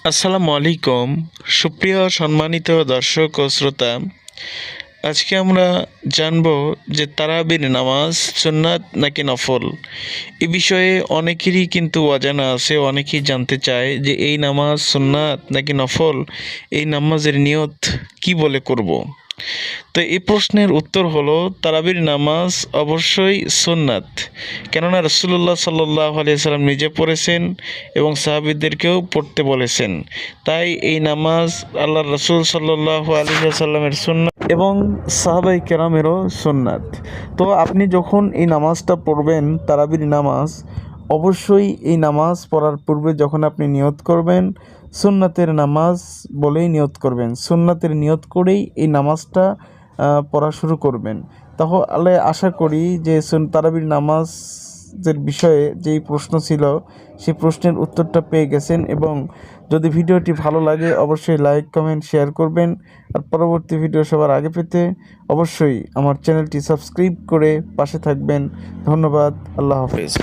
আসসালামু আলাইকুম। সুপ্রিয় সম্মানিত দর্শক ও শ্রোতা, আজকে আমরা জানব যে তারাবির নামাজ সুন্নাত নাকি নফল। এ বিষয়ে অনেকেরই কিন্তু অজানা আছে, অনেকেই জানতে চায় যে এই নামাজ সুন্নাত নাকি নফল, এই নামাজের নিয়ত কি বলে করব। তো এই প্রশ্নের উত্তর হলো তারাবির নামাজ অবশ্যই সুন্নাত, কেননা রাসূলুল্লাহ সাল্লাল্লাহু আলাইহি সাল্লাম নিজে পড়েছেন এবং সাহাবীদেরকেও পড়তে বলেছেন। তাই এই নামাজ আল্লাহর রাসূল সাল্লাল্লাহু আলাইহি সাল্লামের সুন্নাত এবং সাহাবায়ে কেরামেরও সুন্নাত। তো আপনি যখন এই নামাজটা পড়বেন তারাবির নামাজ, অবশ্যই এই নামাজ পড়ার পূর্বে যখন আপনি নিয়ত করবেন, সুন্নাতের নামাজ বলেই নিয়ত করবেন, সুন্নাতের নিয়ত করেই এই নামাজটা পড়া শুরু করবেন। তাহলে আশা করি যে তারাবির নামাজের বিষয়ে যেই প্রশ্ন ছিল সেই প্রশ্নের উত্তরটা পেয়ে গেছেন। এবং যদি ভিডিওটি ভালো লাগে অবশ্যই লাইক কমেন্ট শেয়ার করবেন। আর পরবর্তী ভিডিও সবার আগে পেতে অবশ্যই আমার চ্যানেলটি সাবস্ক্রাইব করে পাশে থাকবেন। ধন্যবাদ। আল্লাহ হাফেজ।